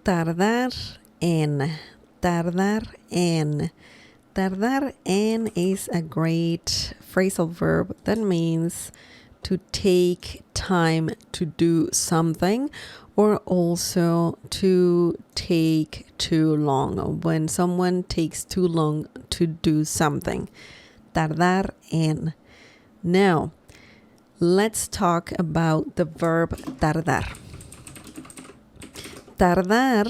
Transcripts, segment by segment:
tardar en, tardar en. Tardar en is a great phrasal verb that means to take time to do something or also to take too long. When someone takes too long to do something. Tardar en. Now, let's talk about the verb tardar. Tardar,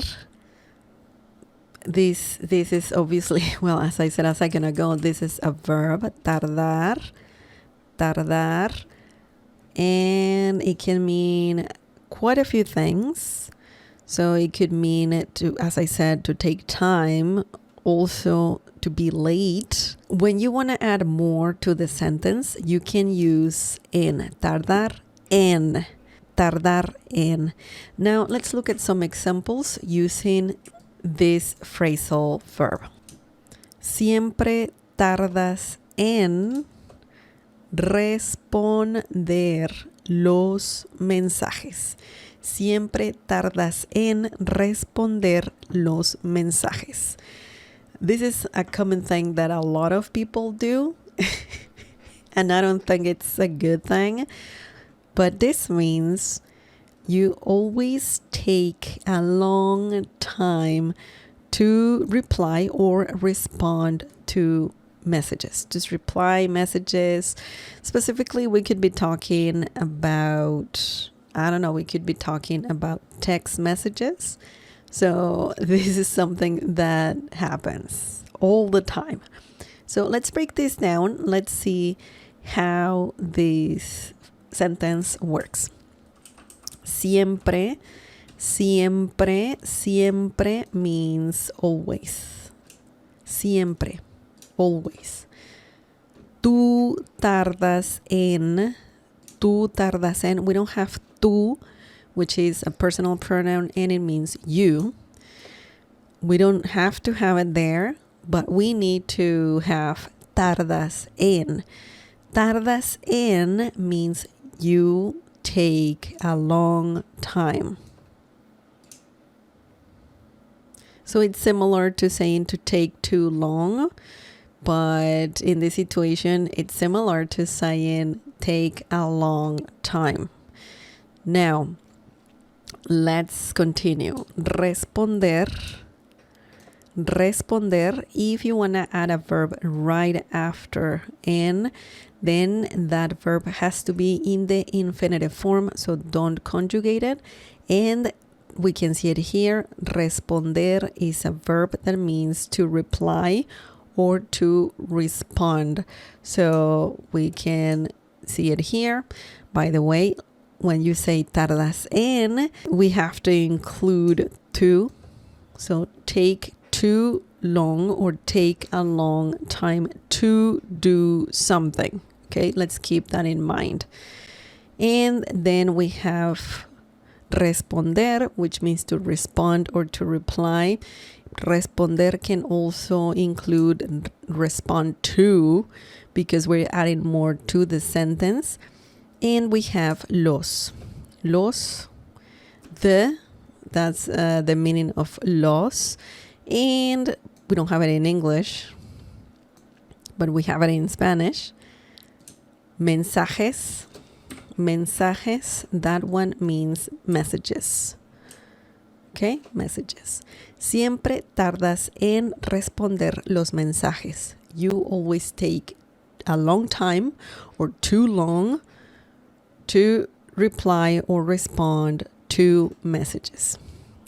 this is obviously, well, as I said a second ago, this is a verb, tardar, tardar, and it can mean quite a few things. So it could mean to, as I said, to take time, also to be late. When you want to add more to the sentence, you can use en, tardar en. Tardar en. Now let's look at some examples using this phrasal verb. Siempre tardas en responder los mensajes. Siempre tardas en responder los mensajes. This is a common thing that a lot of people do, and I don't think it's a good thing. But this means you always take a long time to reply or respond to messages. Just reply messages. Specifically, we could be talking about, we could be talking about text messages. So this is something that happens all the time. So let's break this down. Let's see how this sentence works. Siempre, siempre, siempre means always. Siempre, always. Tú tardas en, we don't have tú, which is a personal pronoun and it means you. We don't have to have it there, but we need to have tardas en. Tardas en means you take a long time. So it's similar to saying to take too long, but in this situation, it's similar to saying take a long time. Now, let's continue. Responder. Responder, if you want to add a verb right after en, then that verb has to be in the infinitive form, so don't conjugate it. And we can see it here. Responder is a verb that means to reply or to respond. So we can see it here. By the way, when you say tardas en, we have to include to. So take too long or take a long time to do something. Okay, let's keep that in mind. And then we have responder, which means to respond or to reply. Responder can also include respond to, because we're adding more to the sentence. And we have los. Los, that's the meaning of los. And we don't have it in English, but we have it in Spanish. Mensajes. Mensajes, that one means messages. Okay, messages. Siempre tardas en responder los mensajes. You always take a long time or too long to reply or respond to messages.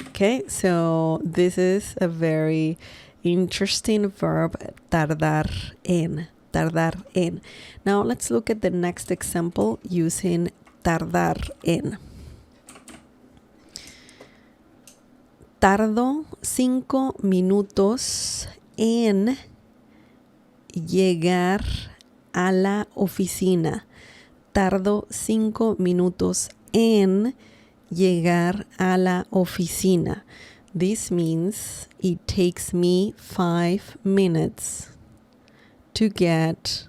Okay, so this is a very interesting verb, tardar en. Tardar en. Now let's look at the next example using tardar en. Tardo 5 minutos en llegar a la oficina. Tardo 5 minutos en llegar a la oficina. This means it takes me 5 minutes to get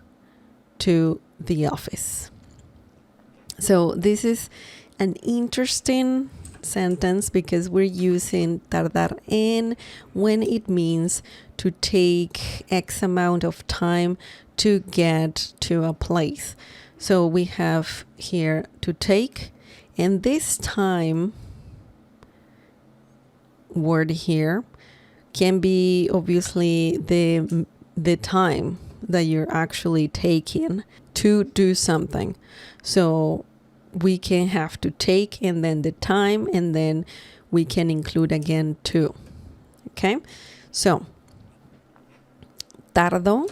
to the office. So this is an interesting sentence because we're using tardar en when it means to take X amount of time to get to a place. So we have here to take, and this time word here can be obviously the time that you're actually taking to do something. So we can have to take and then the time, and then we can include again to. Okay, so tardo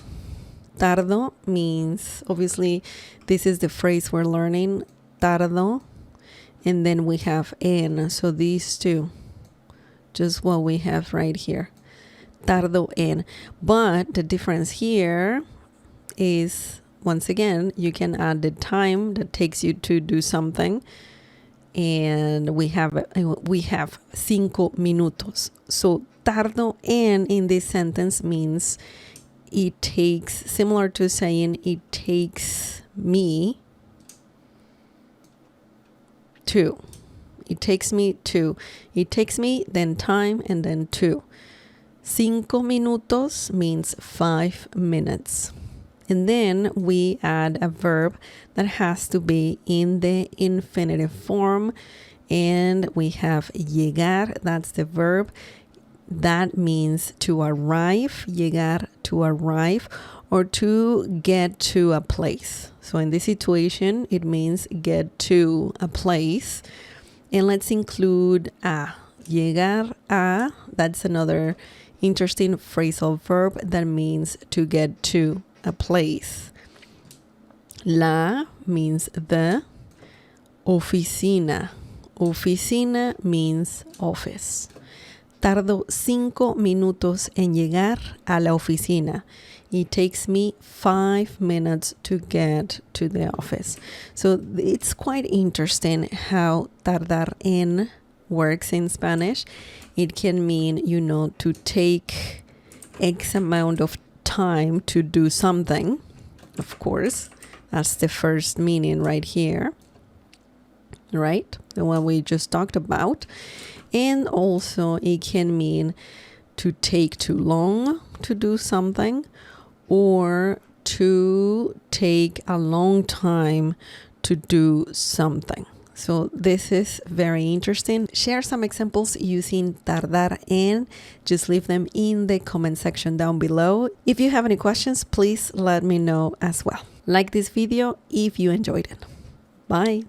means, obviously this is the phrase we're learning, tardo, and then we have en, so these two, just what we have right here, tardo en. But the difference here is, once again, you can add the time that takes you to do something, and we have 5 minutos. So tardo en in this sentence means it takes, similar to saying it takes me to. It takes me to. It takes me, then time, and then to. 5 minutos means 5 minutes. And then we add a verb that has to be in the infinitive form. And we have llegar, that's the verb. That means to arrive, llegar, to arrive, or to get to a place. So in this situation, it means get to a place. And let's include a. Llegar a, that's another interesting phrasal verb that means to get to a place. La means the. Oficina. Oficina means office. Tardo 5 minutos en llegar a la oficina. It takes me 5 minutes to get to the office. So it's quite interesting how tardar en works in Spanish. It can mean, to take X amount of time to do something. Of course, that's the first meaning right here, right? The one we just talked about. And also it can mean to take too long to do something, or to take a long time to do something. So this is very interesting. Share some examples using tardar en. Just leave them in the comment section down below. If you have any questions, please let me know as well. Like this video if you enjoyed it. Bye.